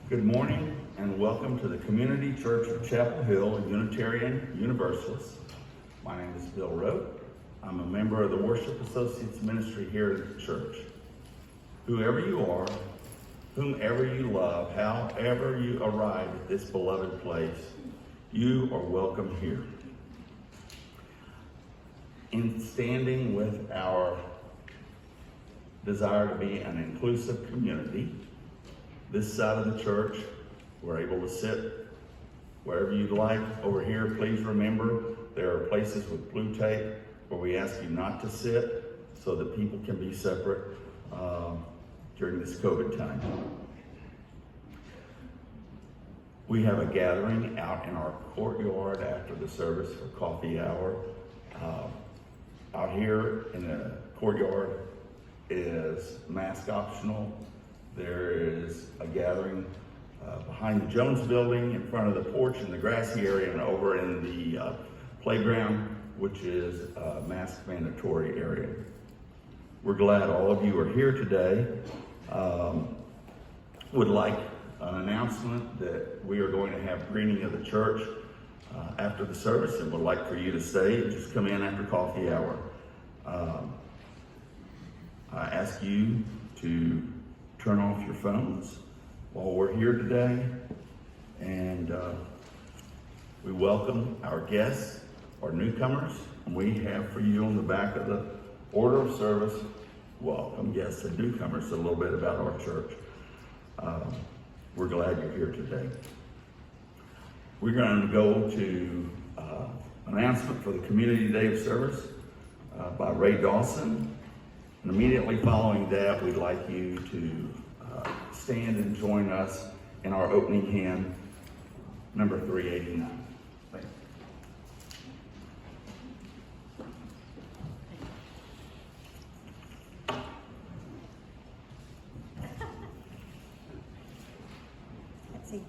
Good morning and welcome to the Community Church of Chapel Hill Unitarian Universalist. My name is Bill Rote. I'm a member of the Worship Associates Ministry here at the church. Whoever you are, whomever you love, however you arrive at this beloved place, you are welcome here. In standing with our desire to be an inclusive community, this side of the church, we're able to sit wherever you'd like. Over here, please remember there are places with blue tape where we ask you not to sit so that people can be separate during this COVID time. We have a gathering out in our courtyard after the service for coffee hour. Out here in the courtyard is mask optional. There is a gathering behind the Jones building in front of the porch in the grassy area and over in the playground, which is a mask mandatory area. We're glad all of you are here today. Would like an announcement that we are going to have greeting of the church after the service, and would like for you to stay and just come in after coffee hour. I ask you to turn off your phones while we're here today, and we welcome our guests, our newcomers, and we have for you on the back of the order of service, welcome guests and newcomers, a little bit about our church. We're glad you're here today. We're going to go to announcement for the Community Day of Service by Ray Dawson. And immediately following that, we'd like you to stand and join us in our opening hymn, number 389. Thank you. Let's see.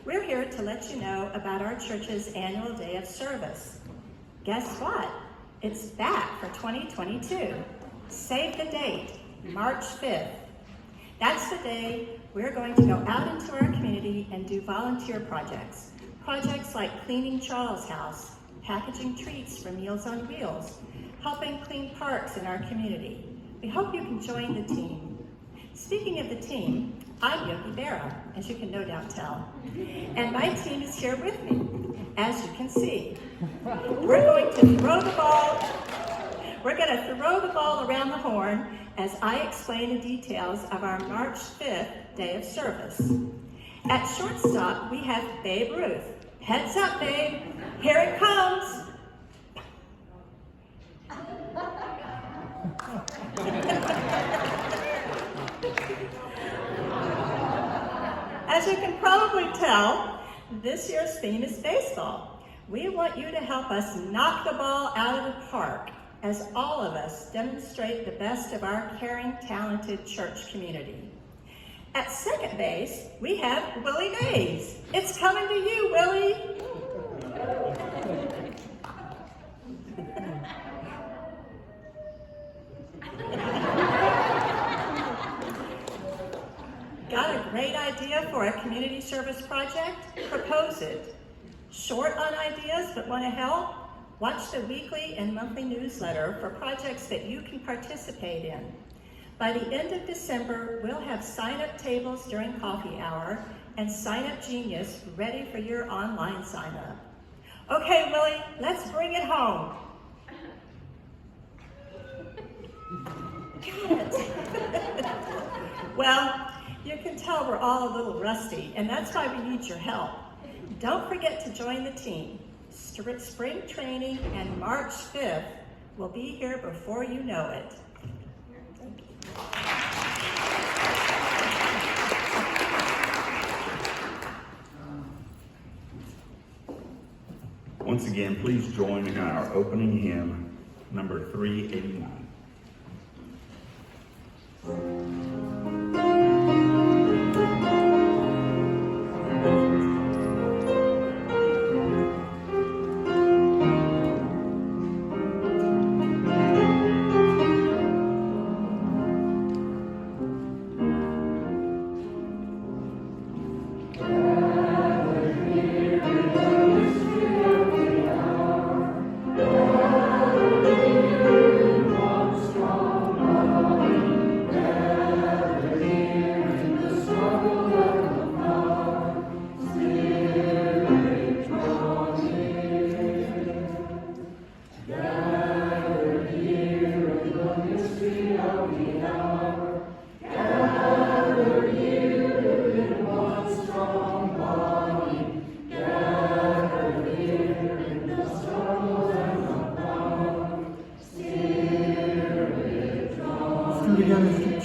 We're here to let you know about our church's annual day of service. Guess what? It's back for 2022. Save the date, March 5th. That's the day we're going to go out into our community and do volunteer projects. Projects like cleaning Charles' house, packaging treats for Meals on Wheels, helping clean parks in our community. We hope you can join the team. Speaking of the team, I'm Yogi Berra, as you can no doubt tell. And my team is here with me, as you can see. We're going to throw the ball around the horn as I explain the details of our March 5th day of service. At shortstop, we have Babe Ruth. Heads up, Babe. Here it comes. As you can probably tell, this year's theme is baseball. We want you to help us knock the ball out of the park as all of us demonstrate the best of our caring, talented church community. At second base, we have Willie Mays. It's coming to you, Willie. Got a great idea for a community service project? Propose it. Short on ideas but want to help? Watch the weekly and monthly newsletter for projects that you can participate in. By the end of December, we'll have sign-up tables during coffee hour and Sign-Up Genius ready for your online sign-up. Okay, Willie, let's bring it home. Got it. Well, you can tell we're all a little rusty, and that's why we need your help. Don't forget to join the team. Spring training and March 5th will be here before you know it. Once again, please join in our opening hymn, number 389.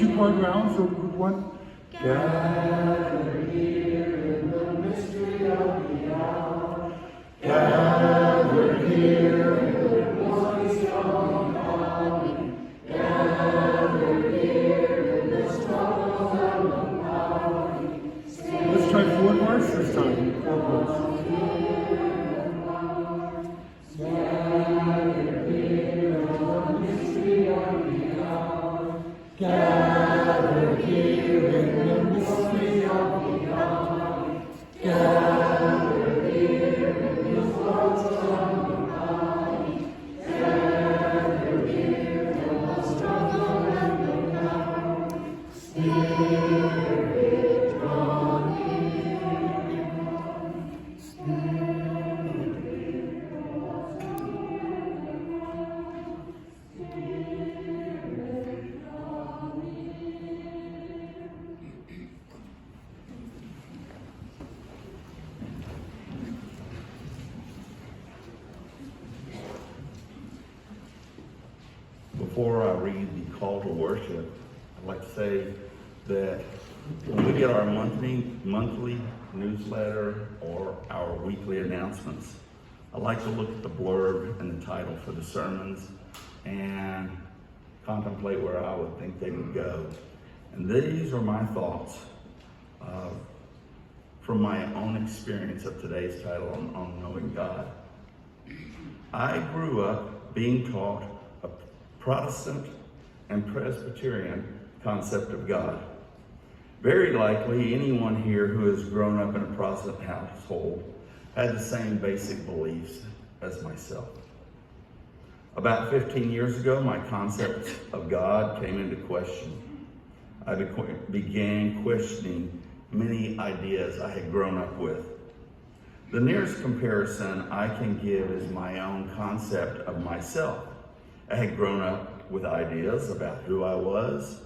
two-part round, so group one. Gather here in the mystery of the hour. Gather here in the voice of God. Gather here in the struggles of the power. Let's try four parts this time. Four parts. Gather here in the mystery of the hour. Gather here in the mystery of the hour. Gather here in the thoughts of the body. Gather here in the struggle and the power. Spirit, draw near. Before I read the call to worship, I'd like to say that when we get our monthly newsletter or our weekly announcements, I like to look at the blurb and the title for the sermons and contemplate where I would think they would go. And these are my thoughts from my own experience of today's title on Unknowing God. I grew up being taught a Protestant and Presbyterian concept of God. Very likely anyone here who has grown up in a Protestant household had the same basic beliefs as myself. About 15 years ago, my concept of God came into question. I began questioning many ideas I had grown up with. The nearest comparison I can give is my own concept of myself. I had grown up with ideas about who I was,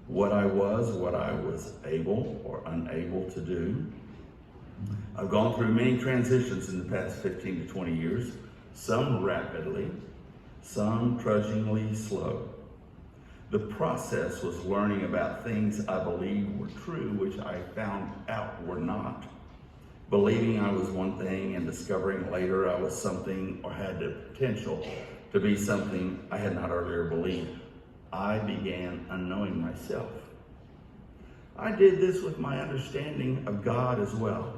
what I was able or unable to do. I've gone through many transitions in the past 15 to 20 years, some rapidly, some trudgingly slow. The process was learning about things I believed were true, which I found out were not. Believing I was one thing and discovering later I was something or had the potential to be something I had not earlier believed. I began unknowing myself. I did this with my understanding of God as well.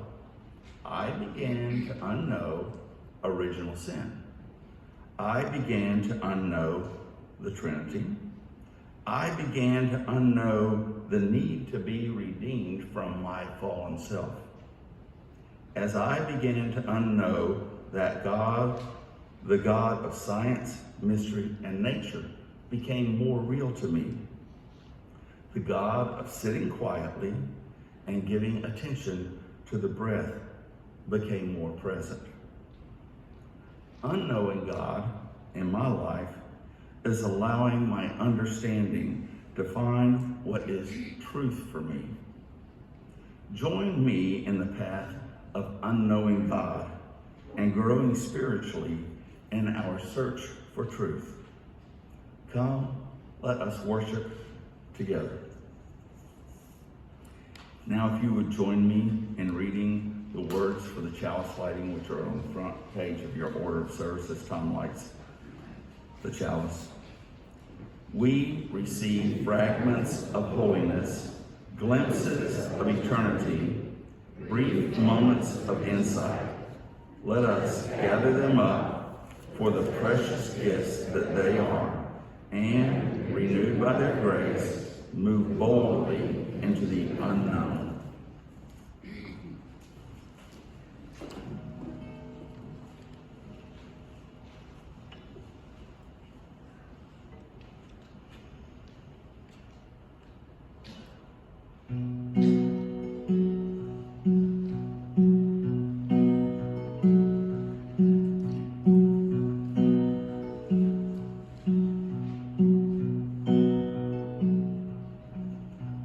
I began to unknow original sin. I began to unknow the Trinity. I began to unknow the need to be redeemed from my fallen self. As I began to unknow that God, the God of science, mystery, and nature, became more real to me. The God of sitting quietly and giving attention to the breath became more present. Unknowing God in my life is allowing my understanding to find what is truth for me. Join me in the path of unknowing God and growing spiritually in our search for truth. Come, let us worship together. Now, if you would join me in reading the words for the Chalice Lighting, which are on the front page of your order of service as Tom lights the chalice. We receive fragments of holiness, glimpses of eternity, brief moments of insight. Let us gather them up for the precious gifts that they are, and, renewed by their grace, move boldly into the unknown.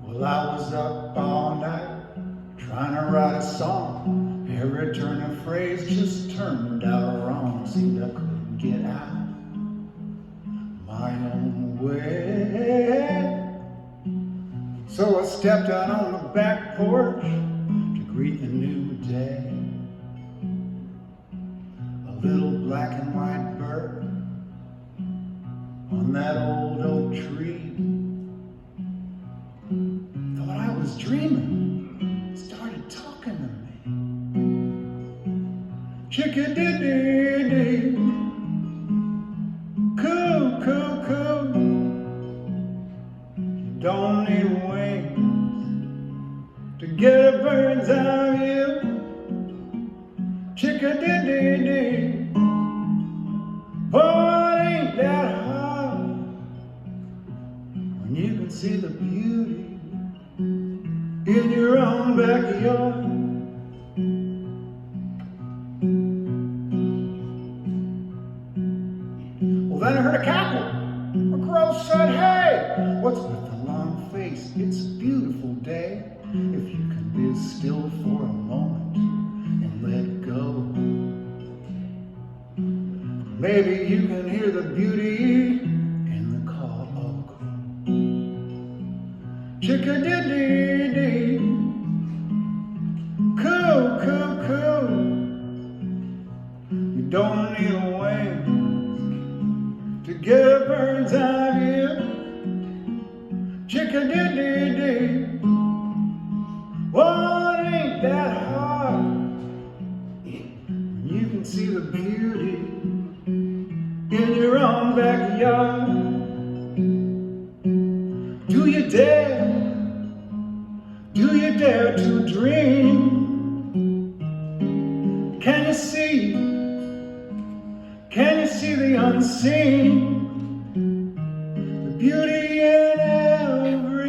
Well, I was up all night trying to write a song. Every turn of phrase just turned out wrong. Seemed I couldn't get out my own way. So I stepped out on the back porch to greet the new day. A little black and white bird on that old oak tree. Thought I was dreaming, started talking to me. Chick-a-dee-dee-dee, coo, coo, coo. You don't need wings to get a bird's eye view. Chick-a-dee-dee-dee, but ain't that hard when you can see the beauty in your own backyard. Well, then I heard a cackle. A crow said, hey, what's with the long face? It's a beautiful day. If you can be still for a moment and let go, maybe you can hear the beauty in the call of a crow. Chick-a-dee-dee-dee, coo, coo, coo. You don't need a wing to get a bird's eye view. Chick-a-dee-dee-dee, what ain't that hard when you can see the beauty in your own backyard? Do you dare? Do you dare to dream? Can you see? Can you see the unseen? The beauty in everything.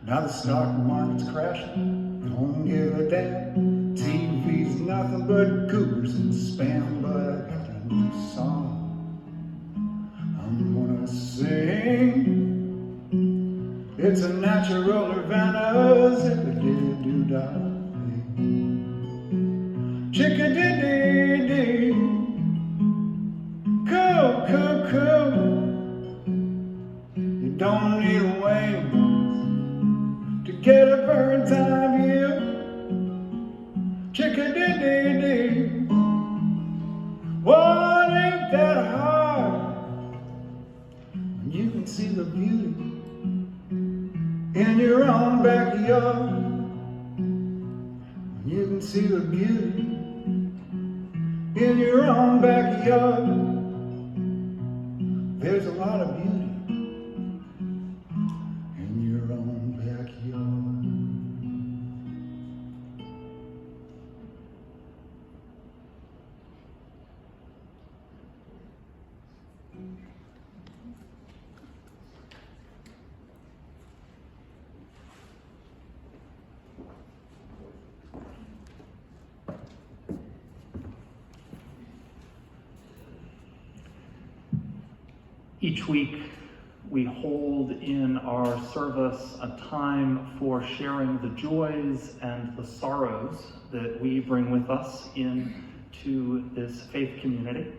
Now the stock market's crashing, don't give a damn. TV's nothing but cougars and spam, but I got a new song I'm gonna sing. It's a natural Nirvana, zippity-doo-dah thing. Chick-a-dee-dee-dee, coo, coo, coo. You don't need wings to get a bird's eye view. Chick-a-dee-dee-dee, what ain't that hard when you can see the beauty in your own backyard? When you can see the beauty in your own backyard. There's a lot of beauty in your own backyard. Each week, we hold in our service a time for sharing the joys and the sorrows that we bring with us into this faith community.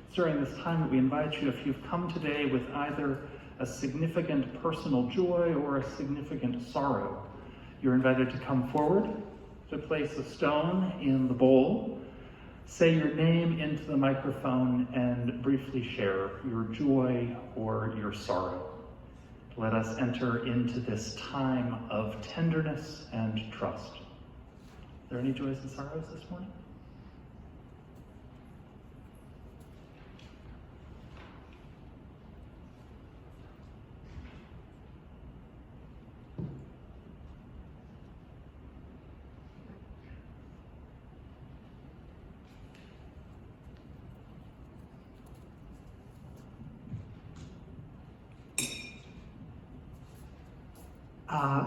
It's during this time that we invite you, if you've come today with either a significant personal joy or a significant sorrow, you're invited to come forward, to place a stone in the bowl, say your name into the microphone, and briefly share your joy or your sorrow. Let us enter into this time of tenderness and trust. Are there any joys and sorrows this morning?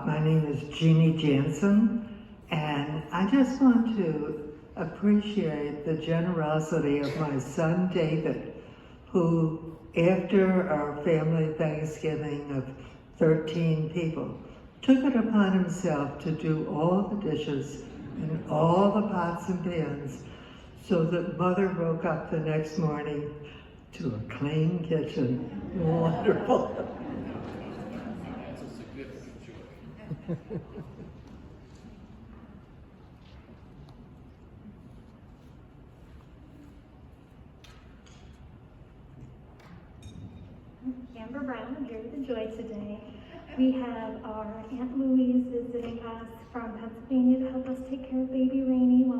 My name is Jeannie Jansen, and I just want to appreciate the generosity of my son David, who, after our family Thanksgiving of 13 people, took it upon himself to do all the dishes and all the pots and pans, so that Mother woke up the next morning to a clean kitchen. Wonderful. Amber Brown, I'm here with the Joy today. We have our Aunt Louise visiting us from Pennsylvania to help us take care of baby Rainey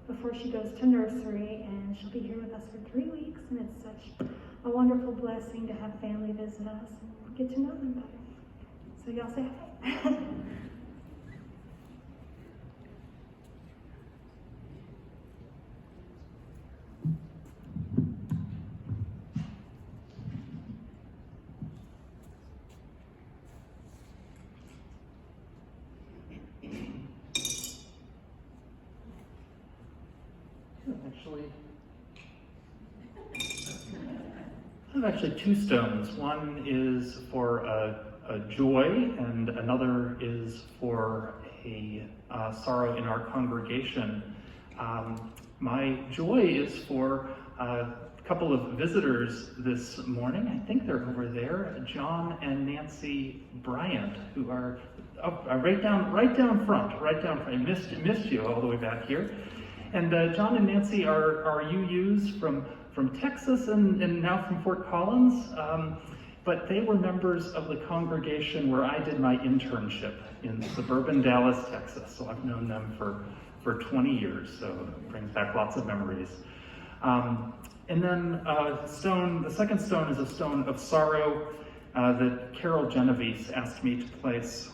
before she goes to nursery, and she'll be here with us for 3 weeks, and it's such a wonderful blessing to have family visit us and get to know them better. So y'all say hi. I have actually two stones. One is for a joy, and another is for a sorrow in our congregation. My joy is for a couple of visitors this morning. I think they're over there, John and Nancy Bryant, who are right down front. I missed you all the way back here. And John and Nancy are UUs from Texas and now from Fort Collins, but they were members of the congregation where I did my internship in suburban Dallas, Texas. So I've known them for 20 years, so it brings back lots of memories. And then the second stone is a stone of sorrow that Carol Genovese asked me to place.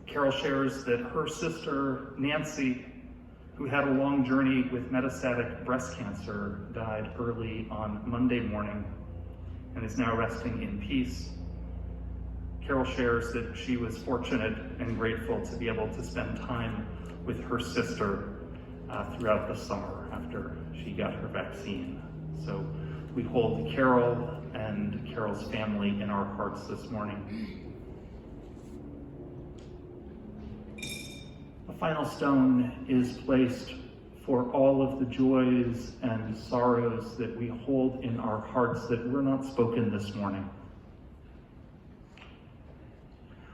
Carol shares that her sister, Nancy, who had a long journey with metastatic breast cancer, died early on Monday morning and is now resting in peace. Carol shares that she was fortunate and grateful to be able to spend time with her sister throughout the summer after she got her vaccine. So we hold Carol and Carol's family in our hearts this morning. The final stone is placed for all of the joys and sorrows that we hold in our hearts that were not spoken this morning.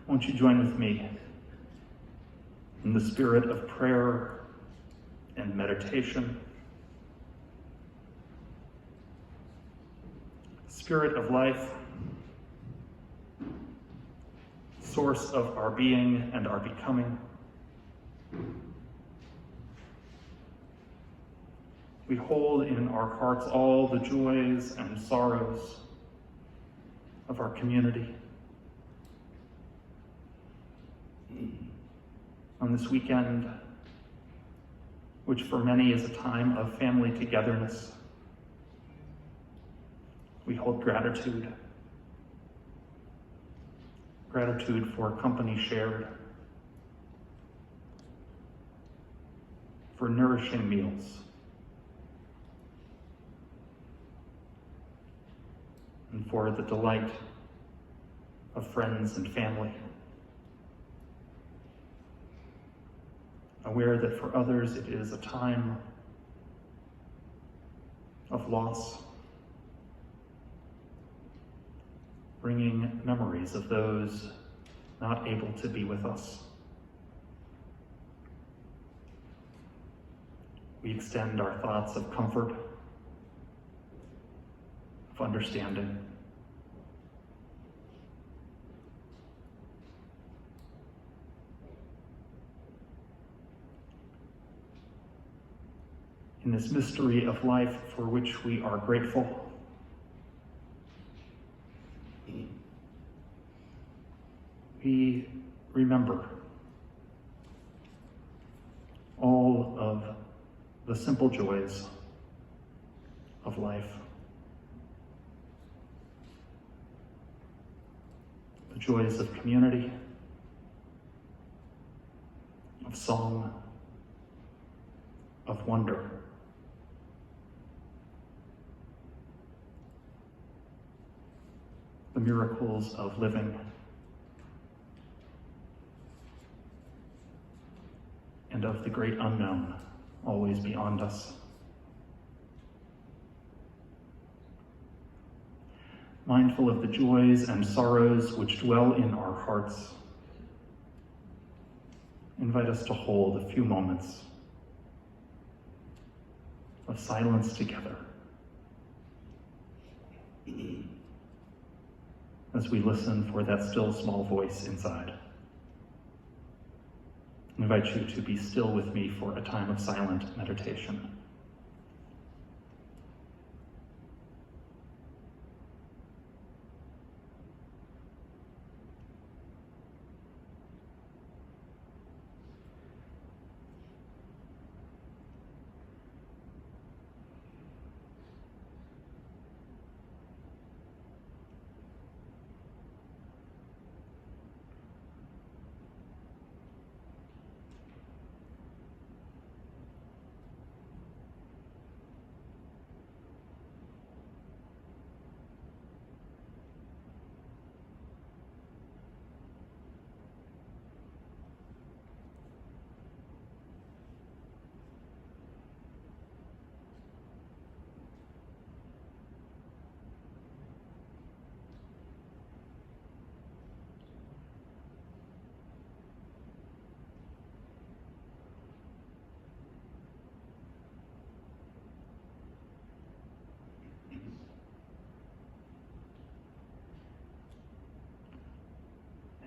Won't you join with me in the spirit of prayer and meditation? Spirit of life, source of our being and our becoming, we hold in our hearts all the joys and sorrows of our community. On this weekend, which for many is a time of family togetherness, we hold gratitude. Gratitude for company shared, for nourishing meals, and for the delight of friends and family. Aware that for others it is a time of loss, bringing memories of those not able to be with us. We extend our thoughts of comfort, of understanding, in this mystery of life for which we are grateful. We remember all of the simple joys of life. The joys of community, of song, of wonder. The miracles of living, and of the great unknown, always beyond us. mindful of the joys and sorrows which dwell in our hearts, invite us to hold a few moments of silence together as we listen for that still small voice inside. I invite you to be still with me for a time of silent meditation.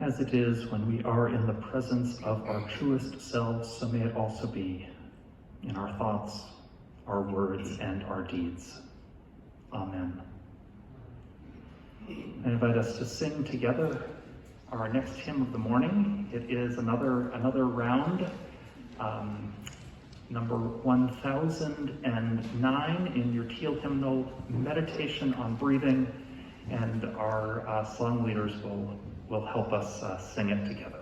As it is when we are in the presence of our truest selves, so may it also be in our thoughts, our words, and our deeds. Amen. I invite us to sing together our next hymn of the morning. It is another round, number 1009 in your teal hymnal, Meditation on Breathing, and our song leaders will help us sing it together.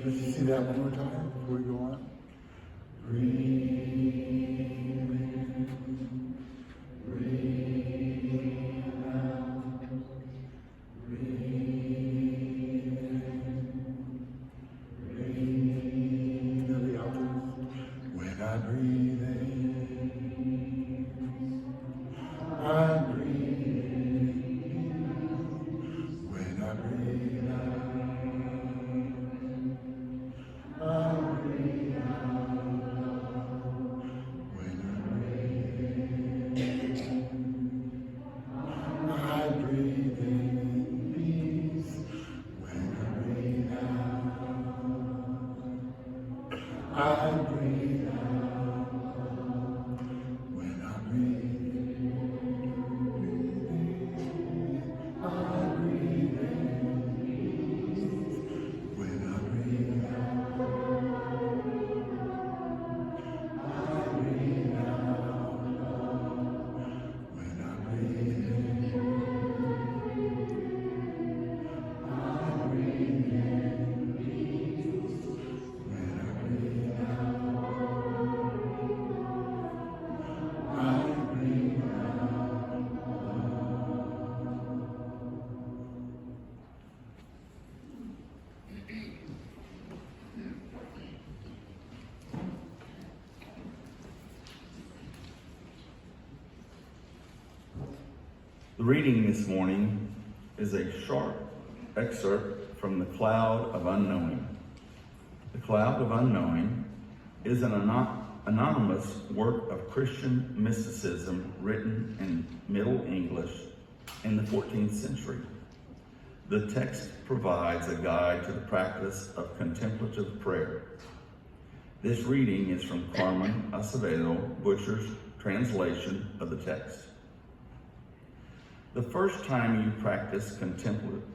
Let's see that one more time before we go on. When I breathe in, I breathe in. When I breathe out, I breathe out. When I breathe in, I breathe in peace. When I breathe out, I breathe out. When I breathe in, I breathe in. When I breathe out, I breathe out. When I breathe in, I breathe in peace. When I breathe out, I breathe The reading this morning is a short excerpt from The Cloud of Unknowing. The Cloud of Unknowing is an anonymous work of Christian mysticism written in Middle English in the 14th century. The text provides a guide to the practice of contemplative prayer. This reading is from Carmen Acevedo Butcher's translation of the text. The first time you practice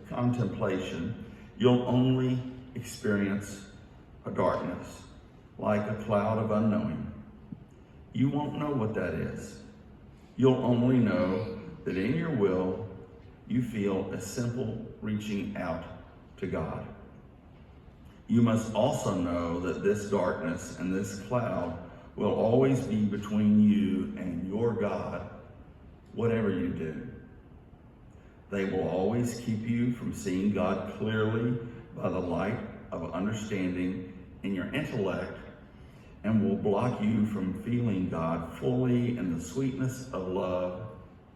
contemplation, you'll only experience a darkness, like a cloud of unknowing. You won't know what that is. You'll only know that in your will, you feel a simple reaching out to God. You must also know that this darkness and this cloud will always be between you and your God, whatever you do. They will always keep you from seeing God clearly by the light of understanding in your intellect, and will block you from feeling God fully in the sweetness of love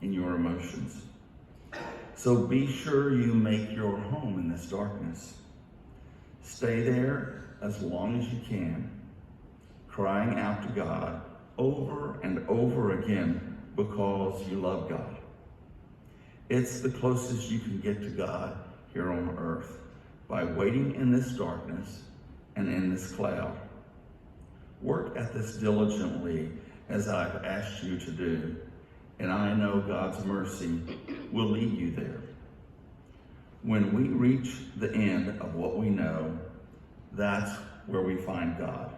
in your emotions. So be sure you make your home in this darkness. Stay there as long as you can, crying out to God over and over again because you love God. It's the closest you can get to God here on earth, by waiting in this darkness and in this cloud. Work at this diligently as I've asked you to do, and I know God's mercy will lead you there. When we reach the end of what we know, that's where we find God.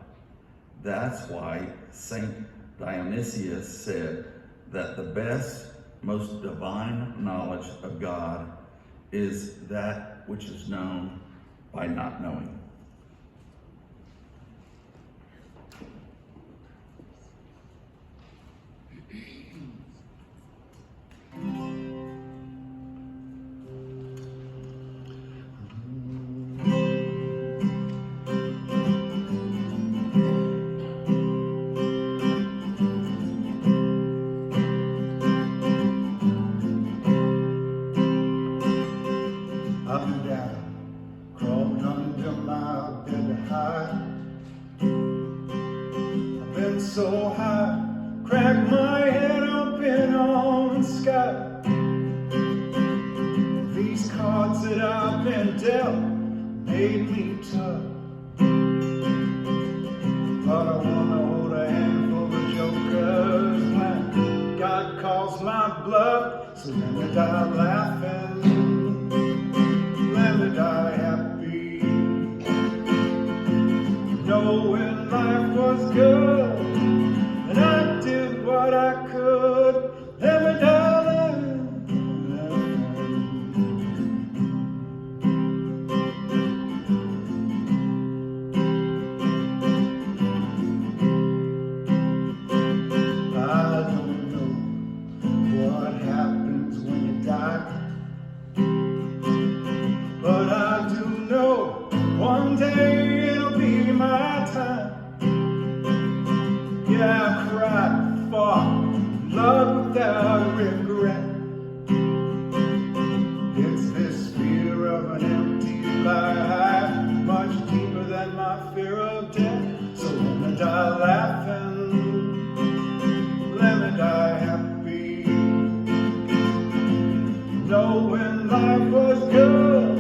That's why Saint Dionysius said that the best, most divine knowledge of God is that which is known by not knowing. Up and down, crawling under my bed to hide. I've been so high, cracked my head open on the sky. These cards that I've been dealt made me tough, but I wanna hold a handful of jokers when God calls my bluff. So let me die laughing, let me die happy, knowing life was good and I did what I could. Let me die laughing. I don't know what happens when you die, but I do know one day it'll be my time. Yeah, I cried, fought, loved without regret. It's this fear of an empty life, much deeper than my fear of death. So let me die laughing, let me die happy, knowing life was good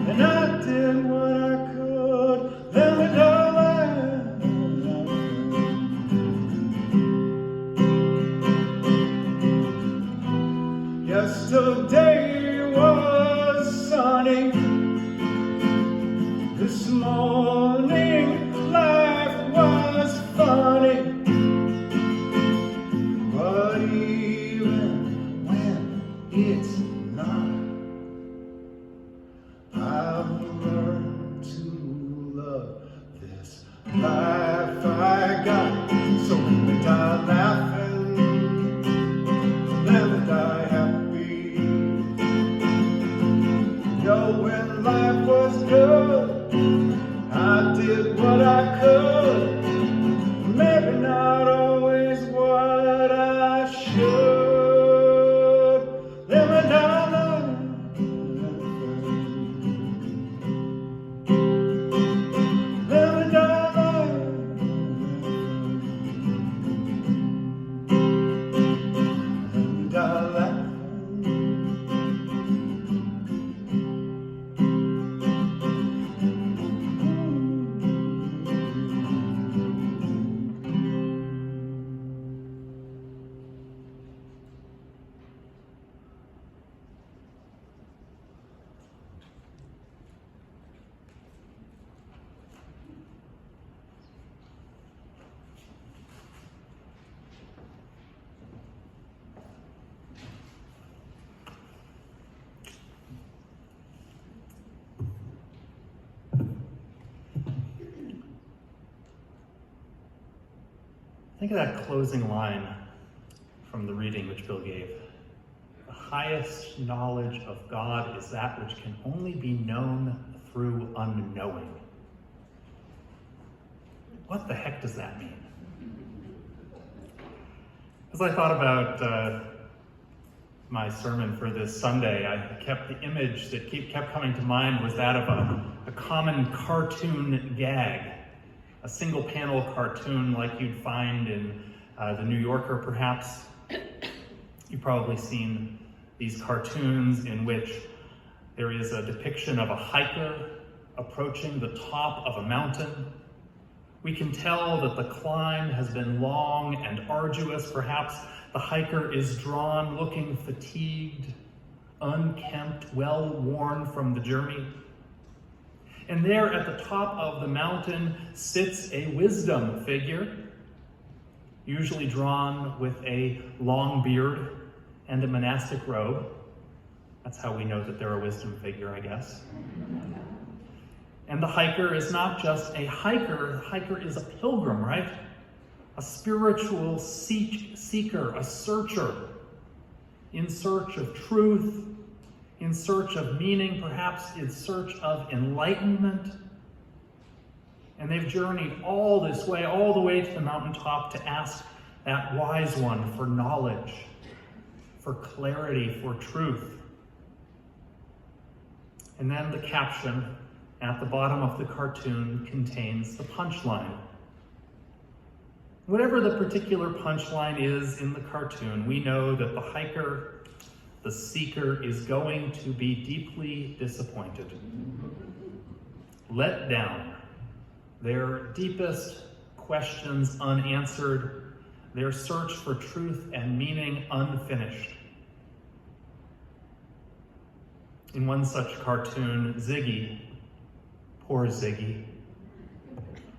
and I did what I could. Let me die laughing. Yesterday was sunny, this morning life was funny, but even when it's not, I've learned to love this life I got. So let me die laughing, let me die happy, knowing life was good, I did what I could, maybe not always what I should. Let me die laughing, let me die laughing. Think of that closing line from the reading which Bill gave. The highest knowledge of God is that which can only be known through unknowing. What the heck does that mean? As I thought about my sermon for this Sunday, the image that kept coming to mind was that of a common cartoon gag, a single panel cartoon like you'd find in The New Yorker perhaps. You've probably seen these cartoons in which there is a depiction of a hiker approaching the top of a mountain. We can tell that the climb has been long and arduous. Perhaps the hiker is drawn looking fatigued, unkempt, well-worn from the journey. And there at the top of the mountain sits a wisdom figure, usually drawn with a long beard and a monastic robe. That's how we know that they're a wisdom figure, I guess. And the hiker is not just a hiker, the hiker is a pilgrim, right? A spiritual seeker, a searcher, in search of truth, in search of meaning, perhaps in search of enlightenment. And they've journeyed all this way, all the way to the mountaintop to ask that wise one for knowledge, for clarity, for truth. And then the caption at the bottom of the cartoon contains the punchline. Whatever the particular punchline is in the cartoon, we know that the hiker, the seeker, is going to be deeply disappointed, let down, their deepest questions unanswered, their search for truth and meaning unfinished. In one such cartoon, Ziggy, poor Ziggy,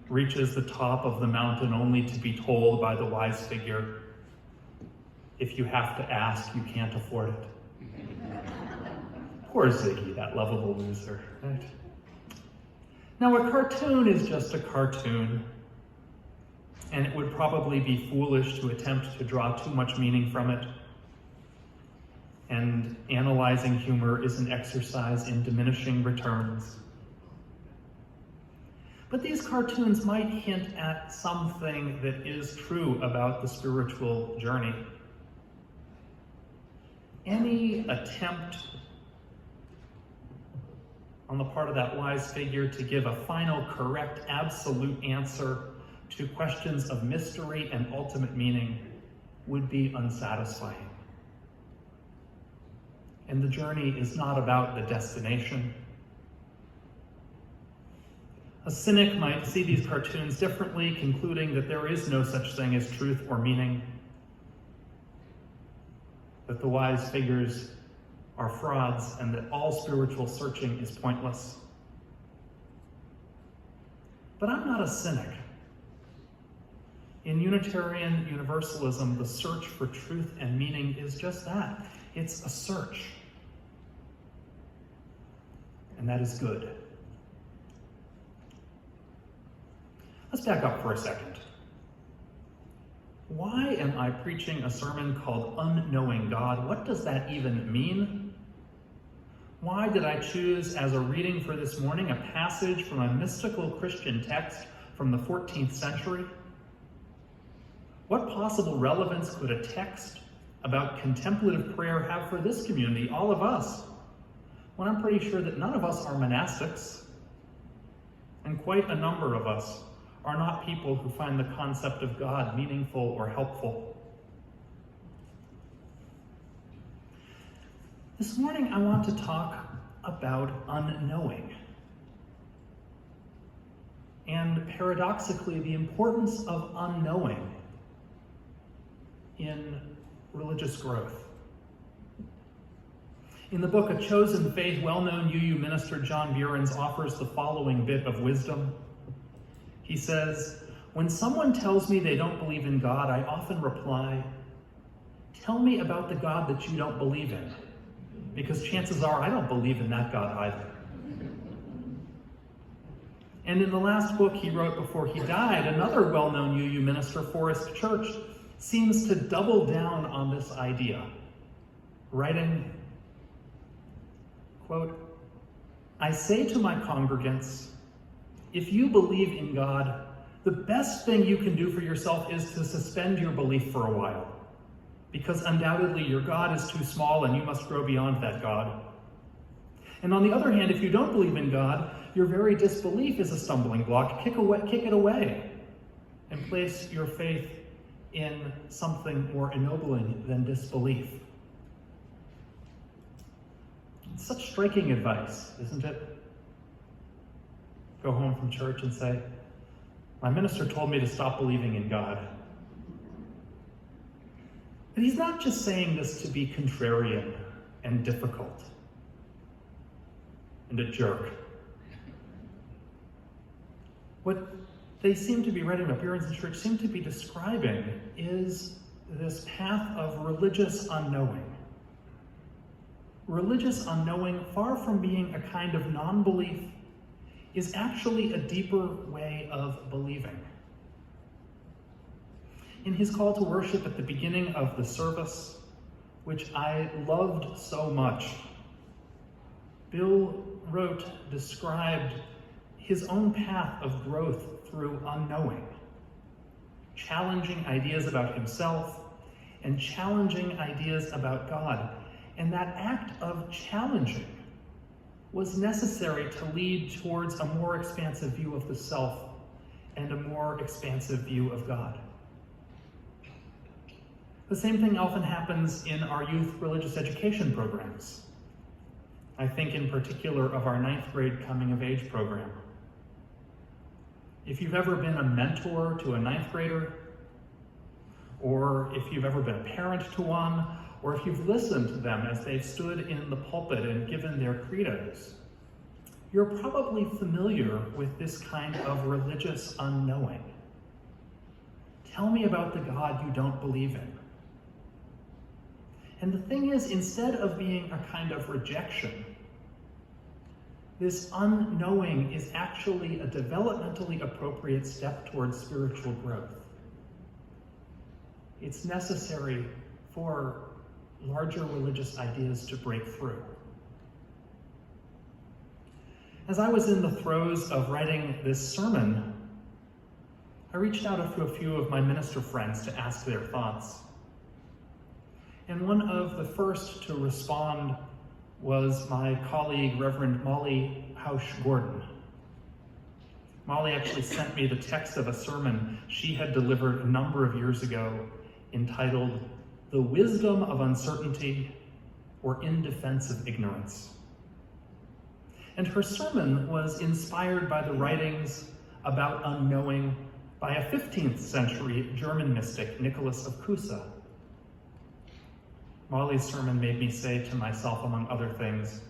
reaches the top of the mountain only to be told by the wise figure, if you have to ask, you can't afford it. Poor Ziggy, that lovable loser, right? Now, a cartoon is just a cartoon, and it would probably be foolish to attempt to draw too much meaning from it. And analyzing humor is an exercise in diminishing returns. But these cartoons might hint at something that is true about the spiritual journey. Any attempt on the part of that wise figure to give a final, correct, absolute answer to questions of mystery and ultimate meaning would be unsatisfying. And the journey is not about the destination. A cynic might see these cartoons differently, concluding that there is no such thing as truth or meaning, that the wise figures are frauds, and that all spiritual searching is pointless. But I'm not a cynic. In Unitarian Universalism, the search for truth and meaning is just that. It's a search. And that is good. Let's back up for a second. Why am I preaching a sermon called Unknowing God? What does that even mean? Why did I choose as a reading for this morning a passage from a mystical Christian text from the 14th century? What possible relevance could a text about contemplative prayer have for this community, all of us, when I'm pretty sure that none of us are monastics, and quite a number of us are not people who find the concept of God meaningful or helpful? This morning I want to talk about unknowing, and paradoxically the importance of unknowing in religious growth. In the book A Chosen Faith, well-known UU minister John Burens offers the following bit of wisdom. He says, "When someone tells me they don't believe in God, I often reply, tell me about the God that you don't believe in, because chances are I don't believe in that God either." And in the last book he wrote before he died, another well-known UU minister, Forrest Church, seems to double down on this idea, writing, quote, "I say to my congregants, if you believe in God, the best thing you can do for yourself is to suspend your belief for a while, because undoubtedly your God is too small and you must grow beyond that God. And on the other hand, if you don't believe in God, your very disbelief is a stumbling block. Kick it away, and place your faith in something more ennobling than disbelief." It's such striking advice, isn't it? Go home from church and say, "My minister told me to stop believing in God." But he's not just saying this to be contrarian and difficult and a jerk. What they seem to be writing, what appearance in church seem to be describing, is this path of religious unknowing. Religious unknowing, far from being a kind of non-belief, is actually a deeper way of believing. In his call to worship at the beginning of the service, which I loved so much, Bill described his own path of growth through unknowing, challenging ideas about himself and challenging ideas about God. And that act of challenging was necessary to lead towards a more expansive view of the self and a more expansive view of God. The same thing often happens in our youth religious education programs. I think in particular of our 9th grade coming of age program. If you've ever been a mentor to a 9th grader, or if you've ever been a parent to one, or if you've listened to them as they've stood in the pulpit and given their credos, you're probably familiar with this kind of religious unknowing. Tell me about the God you don't believe in. And the thing is, instead of being a kind of rejection, this unknowing is actually a developmentally appropriate step towards spiritual growth. It's necessary for larger religious ideas to break through. As I was in the throes of writing this sermon, I reached out to a few of my minister friends to ask their thoughts. And one of the first to respond was my colleague, Reverend Molly Hausch-Gordon. Molly actually sent me the text of a sermon she had delivered a number of years ago entitled "The Wisdom of Uncertainty, or In Defense of Ignorance." And her sermon was inspired by the writings about unknowing by a 15th century German mystic, Nicholas of Cusa. Molly's sermon made me say to myself, among other things,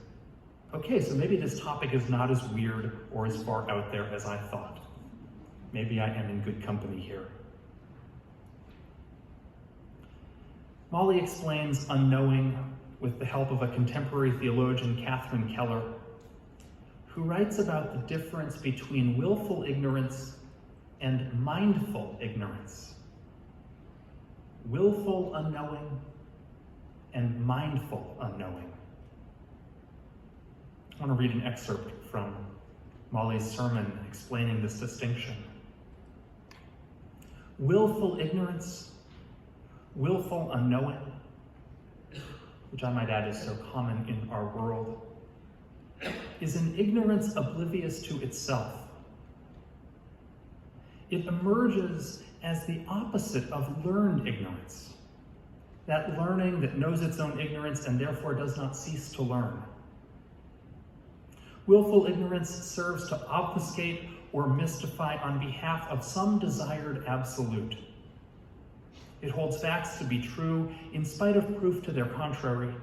okay, so maybe this topic is not as weird or as far out there as I thought. Maybe I am in good company here. Molly explains unknowing with the help of a contemporary theologian, Catherine Keller, who writes about the difference between willful ignorance and mindful ignorance. Willful unknowing and mindful unknowing. I want to read an excerpt from Molly's sermon explaining this distinction. Willful ignorance, willful unknowing, which I might add is so common in our world, is an ignorance oblivious to itself. It emerges as the opposite of learned ignorance, that learning that knows its own ignorance and therefore does not cease to learn. Willful ignorance serves to obfuscate or mystify on behalf of some desired absolute. It holds facts to be true in spite of proof to their contrary.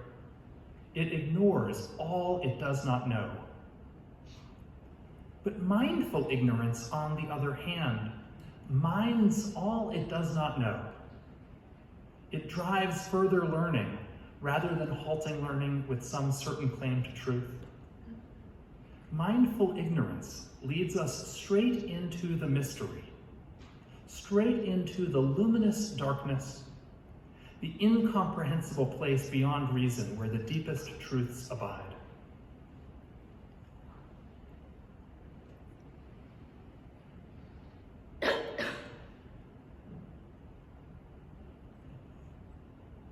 It ignores all it does not know. But mindful ignorance, on the other hand, minds all it does not know. It drives further learning rather than halting learning with some certain claim to truth. mindful ignorance leads us straight into the mystery, straight into the luminous darkness, the incomprehensible place beyond reason where the deepest truths abide.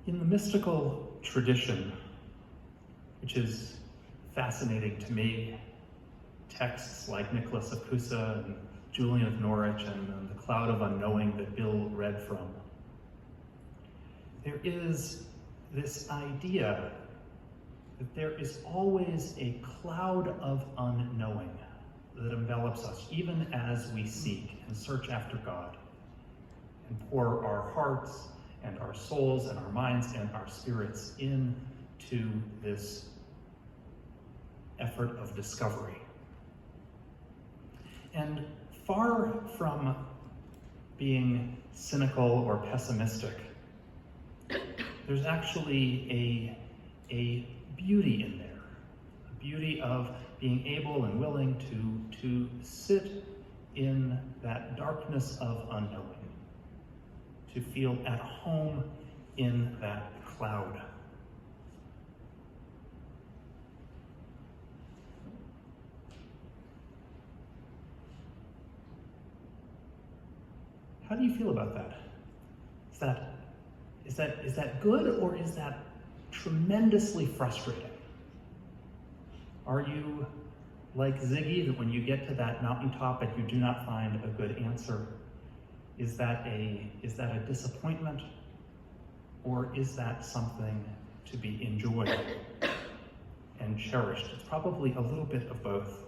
In the mystical tradition, which is fascinating to me, texts like Nicholas of Cusa and Julian of Norwich and the Cloud of Unknowing that Bill read from, there is this idea that there is always a cloud of unknowing that envelops us, even as we seek and search after God and pour our hearts and our souls and our minds and our spirits into this effort of discovery. And far from being cynical or pessimistic, there's actually a beauty in there, a beauty of being able and willing to sit in that darkness of unknowing, to feel at home in that cloud. How do you feel about that? Is that good, or is that tremendously frustrating? Are you like Ziggy, that when you get to that mountaintop and you do not find a good answer, is that a disappointment, or is that something to be enjoyed and cherished? It's probably a little bit of both.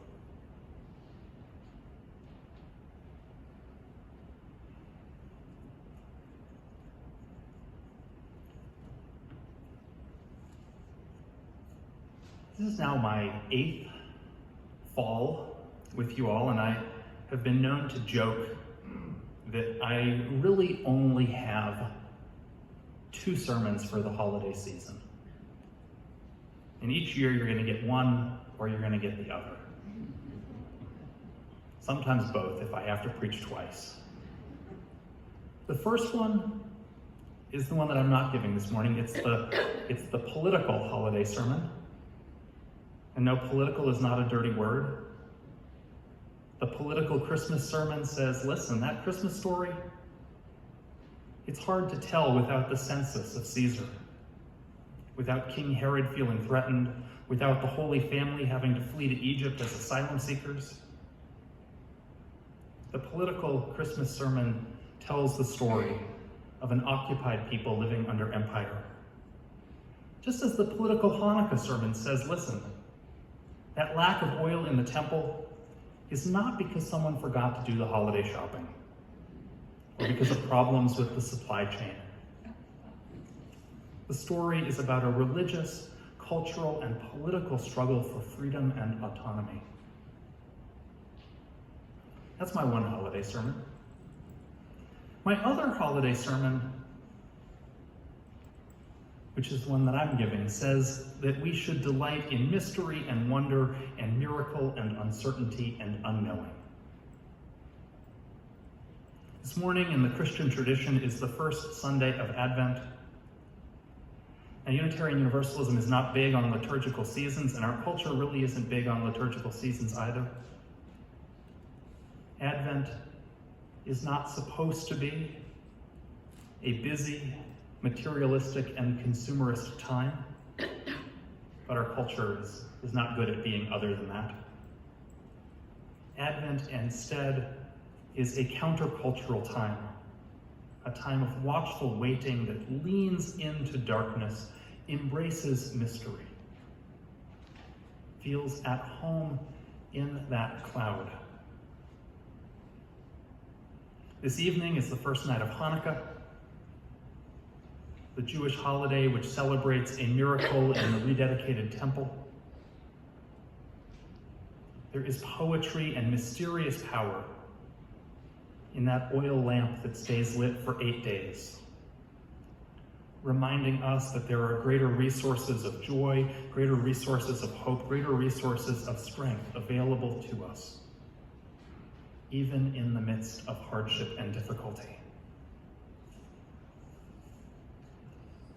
This is now my 8th fall with you all, and I have been known to joke that I really only have 2 sermons for the holiday season. And each year you're going to get one or you're going to get the other. Sometimes both if I have to preach twice. The first one is the one that I'm not giving this morning. It's the political holiday sermon. And no, political is not a dirty word. The political Christmas sermon says, listen, that Christmas story, it's hard to tell without the census of Caesar, without King Herod feeling threatened, without the Holy Family having to flee to Egypt as asylum seekers. The political Christmas sermon tells the story of an occupied people living under empire. Just as the political Hanukkah sermon says, listen, that lack of oil in the temple is not because someone forgot to do the holiday shopping or because of problems with the supply chain. The story is about a religious, cultural, and political struggle for freedom and autonomy. That's my one holiday sermon. My other holiday sermon, which is the one that I'm giving, says that we should delight in mystery and wonder and miracle and uncertainty and unknowing. This morning in the Christian tradition is the first Sunday of Advent. Now, Unitarian Universalism is not big on liturgical seasons, and our culture really isn't big on liturgical seasons either. Advent is not supposed to be a busy, materialistic and consumerist time, but our culture is not good at being other than that. Advent instead is a countercultural time, a time of watchful waiting that leans into darkness, embraces mystery, feels at home in that cloud. This evening is the first night of Hanukkah, the Jewish holiday which celebrates a miracle in the rededicated temple. There is poetry and mysterious power in that oil lamp that stays lit for 8 days. reminding us that there are greater resources of joy, greater resources of hope, greater resources of strength available to us, even in the midst of hardship and difficulty.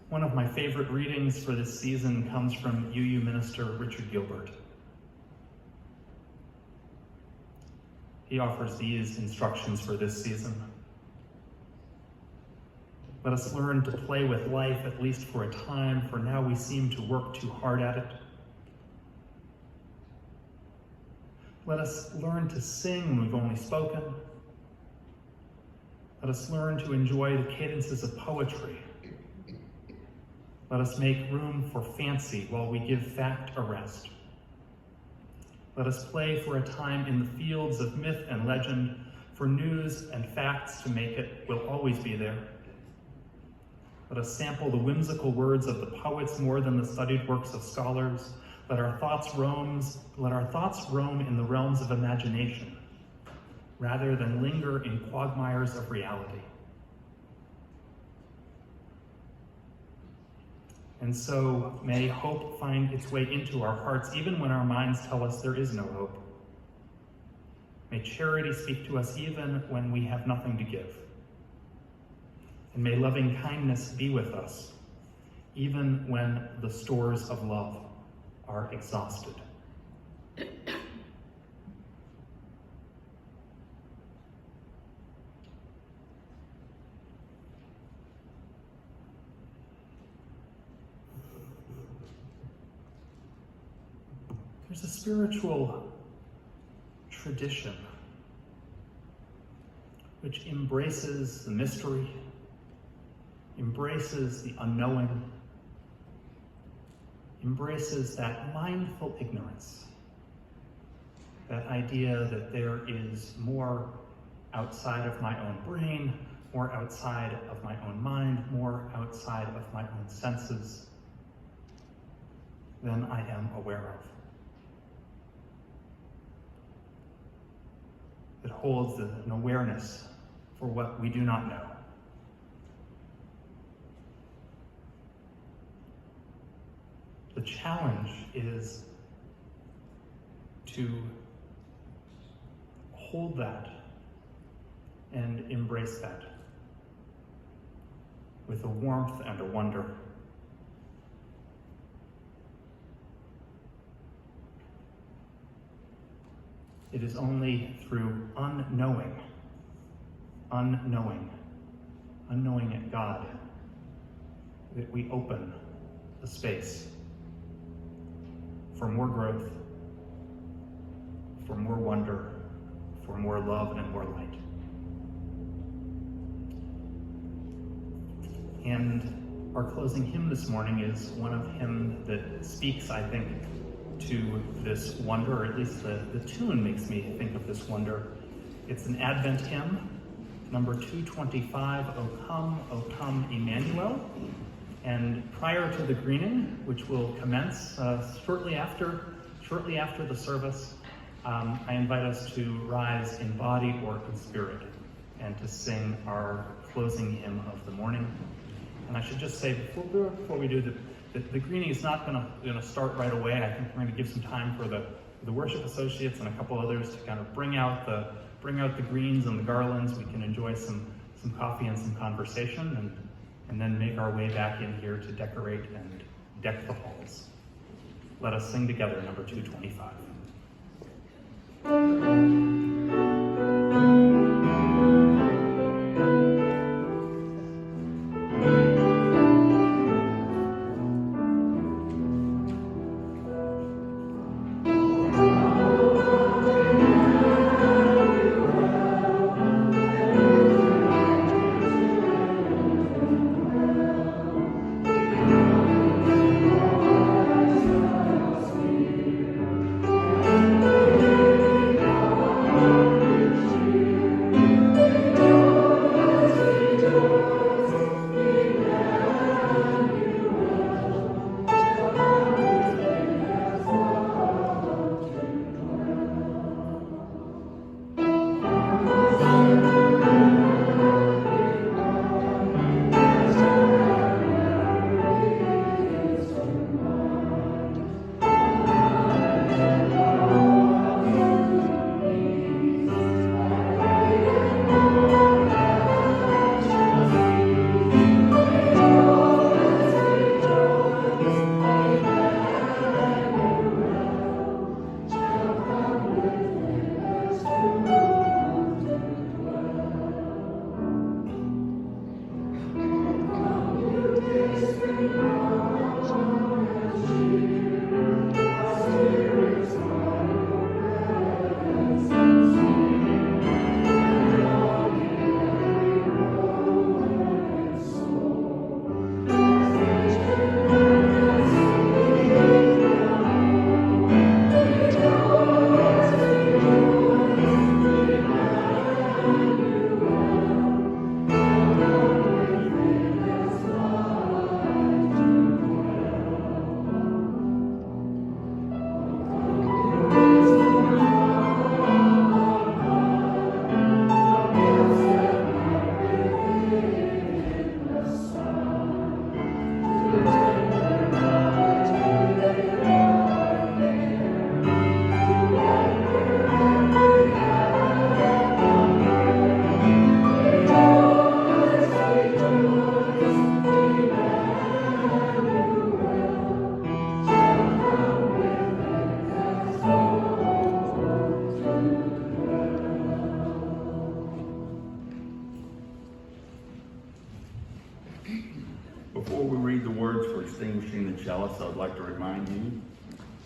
One of my favorite readings for this season comes from UU minister Richard Gilbert. He offers these instructions for this season. Let us learn to play with life, at least for a time, for now we seem to work too hard at it. Let us learn to sing when we've only spoken. Let us learn to enjoy the cadences of poetry. Let us make room for fancy while we give fact a rest. Let us play for a time in the fields of myth and legend, for news and facts to make it will always be there. Let us sample the whimsical words of the poets more than the studied works of scholars. Let our thoughts roam in the realms of imagination, rather than linger in quagmires of reality. And so may hope find its way into our hearts, even when our minds tell us there is no hope. May charity speak to us even when we have nothing to give. And may loving kindness be with us, even when the stores of love are exhausted. There's a spiritual tradition which embraces the mystery, embraces the unknowing, embraces that mindful ignorance, that idea that there is more outside of my own brain, more outside of my own mind, more outside of my own senses than I am aware of. It holds an awareness for what we do not know. The challenge is to hold that and embrace that with a warmth and a wonder. It is only through unknowing God that we open the space for more growth, for more wonder, for more love and more light. And our closing hymn this morning is one of hymns that speaks, I think, to this wonder, or at least the tune makes me think of this wonder. It's an Advent hymn, number 225, O come, Emmanuel. And prior to the greening, which will commence shortly after the service, I invite us to rise in body or in spirit and to sing our closing hymn of the morning. And I should just say before we do the greening is not going to start right away. I think we're going to give some time for the worship associates and a couple others to kind of bring out the greens and the garlands. We can enjoy some coffee and some conversation, and then make our way back in here to decorate and deck the halls. Let us sing together number 225.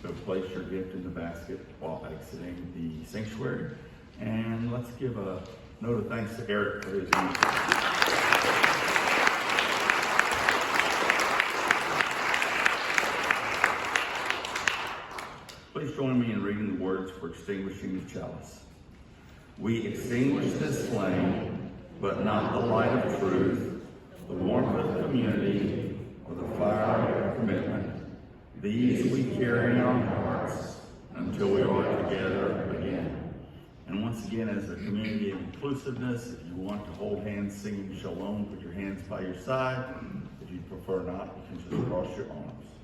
So place your gift in the basket while exiting the sanctuary. And let's give a note of thanks to Eric for his music. Please join me in reading the words for Extinguishing the Chalice. We extinguish this flame, but not the light of truth, the warmth of community, or the fire of commitment. These we carry in our hearts until we are together again. And once again, as a community of inclusiveness, if you want to hold hands singing Shalom, put your hands by your side. If you prefer not, you can just cross your arms.